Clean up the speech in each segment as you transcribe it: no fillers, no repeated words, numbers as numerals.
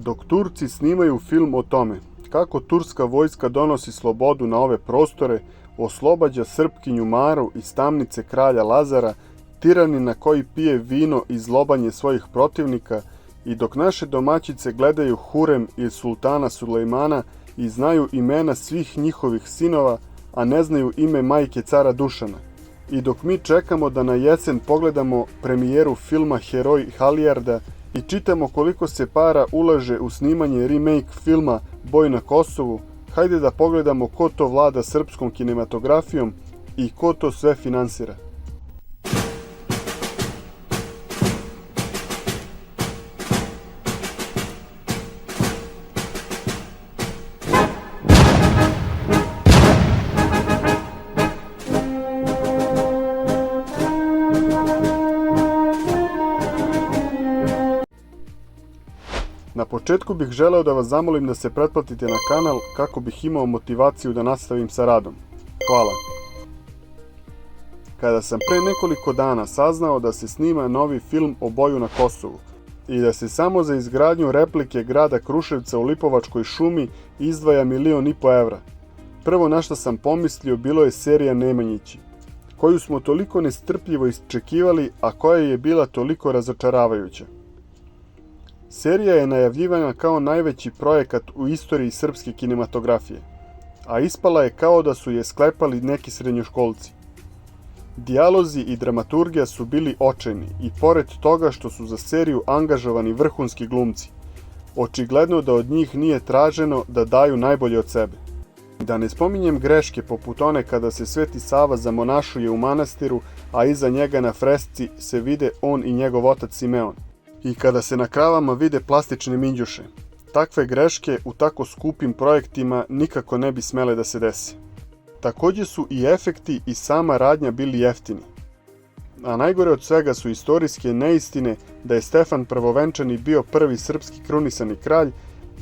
Dok Turci snimaju film o tome kako turska vojska donosi slobodu na ove prostore, oslobađa Srpkinju Maru iz tamnice kralja Lazara, tiranina koji pije vino i zlobanje svojih protivnika, i dok naše domaćice gledaju Hurem i sultana Sulejmana i znaju imena svih njihovih sinova, a ne znaju ime majke cara Dušana, i dok mi čekamo da na jesen pogledamo premijeru filma Heroj Halijarda i čitamo koliko se para ulaže u snimanje remake filma Boj na Kosovu, hajde da pogledamo ko to vlada srpskom kinematografijom i ko to sve finansira. Na početku bih želeo da vas zamolim da se pretplatite na kanal kako bih imao motivaciju da nastavim sa radom. Hvala. Kada sam pre nekoliko dana saznao da se snima novi film o boju na Kosovu i da se samo za izgradnju replike grada Kruševca u Lipovačkoj šumi izdvaja 1,5 miliona evra, prvo na što sam pomislio bilo je serija Nemanjići, koju smo toliko nestrpljivo iščekivali, a koja je bila toliko razočaravajuća. Serija je najavljivana kao najveći projekat u istoriji srpske kinematografije, a ispala je kao da su je sklepali neki srednjoškolci. Dijalozi i dramaturgija su bili očajni i pored toga što su za seriju angažovani vrhunski glumci, očigledno da od njih nije traženo da daju najbolje od sebe. Da ne spominjem greške poput one kada se Sveti Sava zamonašuje u manastiru, a iza njega na fresci se vide on i njegov otac Simeon. I kada se na kravama vide plastične minđuše. Takve greške u tako skupim projektima nikako ne bi smele da se dese. Takođe su i efekti i sama radnja bili jeftini. A najgore od svega su istorijske neistine da je Stefan Prvovenčani bio prvi srpski krunisani kralj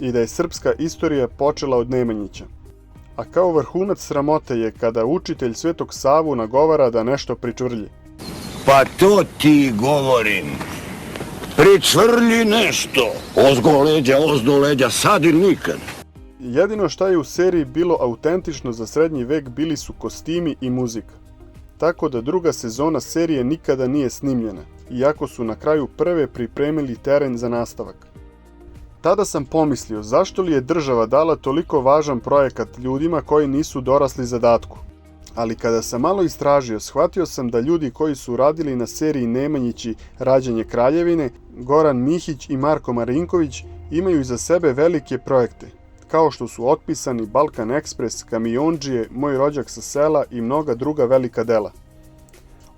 i da je srpska istorija počela od Nemanjića. A kao vrhunac sramote je kada učitelj Svetog Savu nagovara da nešto pričvrlji. Pa to ti govorim. Pričvrlji nešto. Ozgo leđa, sad ili nikad. Jedino šta je u seriji bilo autentično za srednji vek bili su kostimi i muzika. Tako da druga sezona serije nikada nije snimljena, iako su na kraju prve pripremili teren za nastavak. Tada sam pomislio zašto li je država dala toliko važan projekat ljudima koji nisu dorasli zadatku. Ali kada sam malo istražio, shvatio sam da ljudi koji su radili na seriji Nemanjići Rađanje kraljevine, Goran Mihić i Marko Marinković, imaju iza sebe velike projekte, kao što su Otpisani, Balkan Ekspres, Kamiondžije, Moj rođak sa sela i mnoga druga velika dela.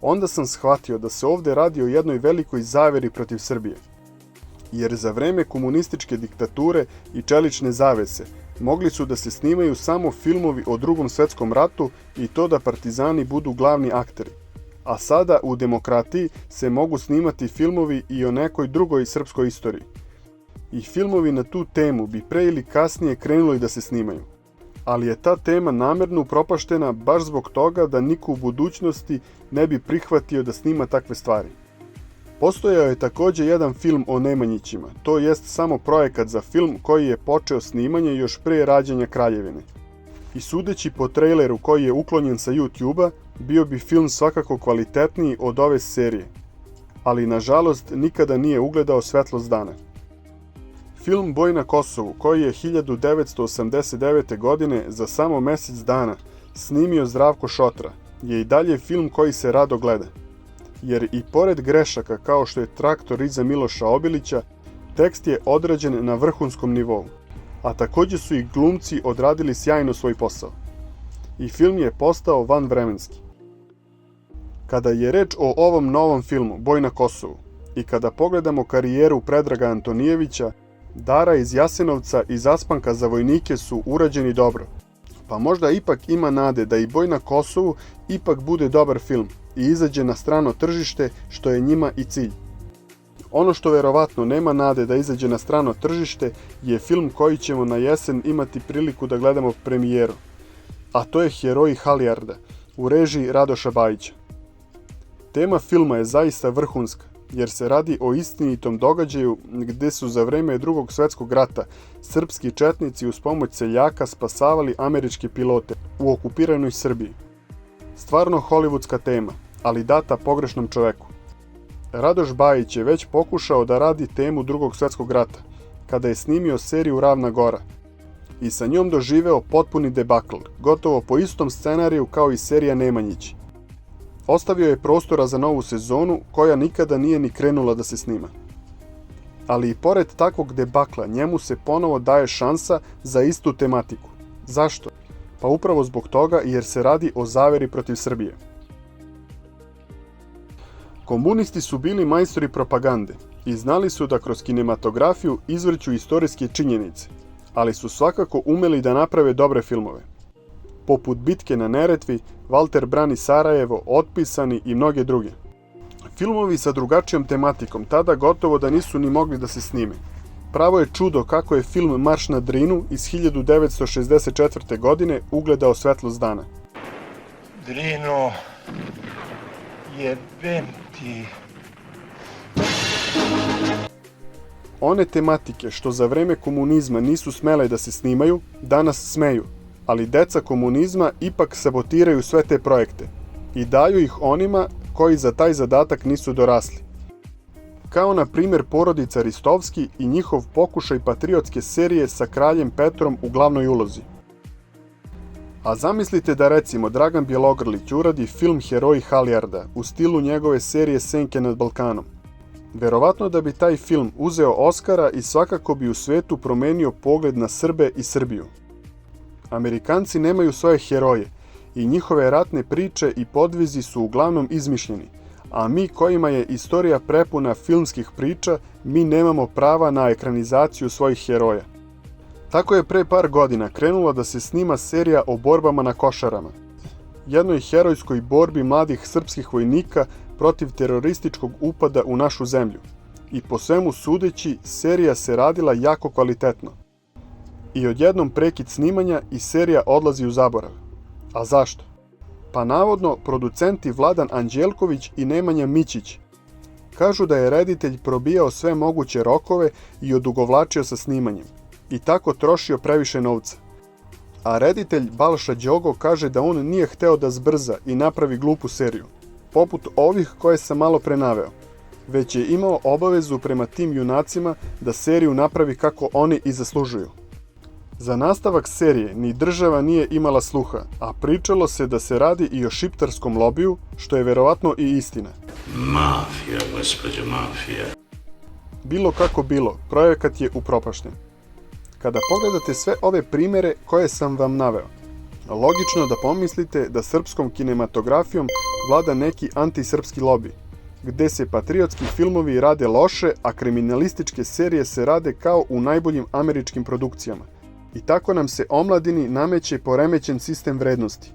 Onda sam shvatio da se ovde radi o jednoj velikoj zaveri protiv Srbije. Jer za vreme komunističke diktature i čelične zavese mogli su da se snimaju samo filmovi o Drugom svetskom ratu i to da partizani budu glavni akteri. A sada u demokratiji se mogu snimati filmovi i o nekoj drugoj srpskoj istoriji. I filmovi na tu temu bi pre ili kasnije krenuli da se snimaju. Ali je ta tema namerno upropaštena baš zbog toga da niko u budućnosti ne bi prihvatio da snima takve stvari. Postojao je takođe jedan film o Nemanjićima, to jest samo projekat za film koji je počeo snimanje još pre Rađanja kraljevine. I sudeći po traileru koji je uklonjen sa YouTube-a, bio bi film svakako kvalitetniji od ove serije. Ali nažalost nikada nije ugledao svetlost dana. Film Boj na Kosovu, koji je 1989. godine za samo mesec dana snimio Zdravko Šotra, je i dalje film koji se rado gleda. Jer i pored grešaka kao što je Traktor iza Miloša Obilića, tekst je odrađen na vrhunskom nivou, a takođe su i glumci odradili sjajno svoj posao. I film je postao vanvremenski. Kada je reč o ovom novom filmu Boj na Kosovu i kada pogledamo karijeru Predraga Antonijevića, Dara iz Jasenovca i Zaspanka za vojnike su urađeni dobro. Pa možda ipak ima nade da i Boj na Kosovu ipak bude dobar film i izađe na strano tržište, što je njima i cilj. Ono što verovatno nema nade da izađe na strano tržište je film koji ćemo na jesen imati priliku da gledamo premijeru, a to je Heroj Halijarda u režiji Radoša Bajića. Tema filma je zaista vrhunska jer se radi o istinitom događaju gde su za vreme Drugog svjetskog rata srpski četnici uz pomoć seljaka spasavali američke pilote u okupiranoj Srbiji. Stvarno hollywoodska tema, ali data pogrešnom čoveku. Radoš Bajić je već pokušao da radi temu Drugog svjetskog rata, kada je snimio seriju Ravna Gora, i sa njom doživeo potpuni debakl, gotovo po istom scenariju kao i serija Nemanjići. Ostavio je prostora za novu sezonu koja nikada nije ni krenula da se snima. Ali i pored takvog debakla njemu se ponovo daje šansa za istu tematiku. Zašto? Pa upravo zbog toga jer se radi o zaveri protiv Srbije. Komunisti su bili majstori propagande i znali su da kroz kinematografiju izvrću istorijske činjenice, ali su svakako umeli da naprave dobre filmove. Poput Bitke na Neretvi, Valter brani Sarajevo, Otpisani i mnoge druge. Filmovi sa drugačijom tematikom tada gotovo da nisu ni mogli da se snime. Pravo je čudo kako je film Marš na Drinu iz 1964. godine ugledao svetlost dana. Drino, jebem ti. One tematike što za vreme komunizma nisu smele da se snimaju, danas smeju, ali deca komunizma ipak sabotiraju sve te projekte i daju ih onima koji za taj zadatak nisu dorasli. Kao na primjer porodica Ristovski i njihov pokušaj patriotske serije sa kraljem Petrom u glavnoj ulozi. A zamislite da recimo Dragan Bjelogrlić uradi film Heroji Halijarda u stilu njegove serije Senke nad Balkanom. Verovatno da bi taj film uzeo Oskara i svakako bi u svetu promenio pogled na Srbe i Srbiju. Amerikanci nemaju svoje heroje i njihove ratne priče i podvizi su uglavnom izmišljeni, a mi kojima je istorija prepuna filmskih priča, mi nemamo prava na ekranizaciju svojih heroja. Tako je pre par godina krenula da se snima serija o borbama na Košarama, jednoj herojskoj borbi mladih srpskih vojnika protiv terorističkog upada u našu zemlju. I po svemu sudeći, serija se radila jako kvalitetno. I odjednom prekid snimanja i serija odlazi u zaborav. A zašto? Pa navodno producenti Vladan Anđelković i Nemanja Mićić kažu da je reditelj probijao sve moguće rokove i odugovlačio sa snimanjem i tako trošio previše novca. A reditelj Balša Đogo kaže da on nije hteo da zbrza i napravi glupu seriju, poput ovih koje sam malo pre naveo, već je imao obavezu prema tim junacima da seriju napravi kako oni i zaslužuju. Za nastavak serije ni država nije imala sluha, a pričalo se da se radi i o šiptarskom lobiju, što je verovatno i istina. Mafija, gospođo, mafija. Bilo kako bilo, projekat je upropašten. Kada pogledate sve ove primere koje sam vam naveo, logično da pomislite da srpskom kinematografijom vlada neki antisrpski lobi, gde se patriotski filmovi rade loše, a kriminalističke serije se rade kao u najboljim američkim produkcijama. I tako nam se omladini nameće poremećen sistem vrednosti.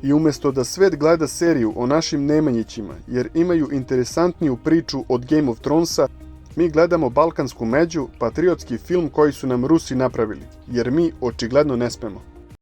I umjesto da svet gleda seriju o našim Nemanjićima, jer imaju interesantniju priču od Game of Thronesa, mi gledamo balkansku među, patriotski film koji su nam Rusi napravili, jer mi očigledno ne smemo.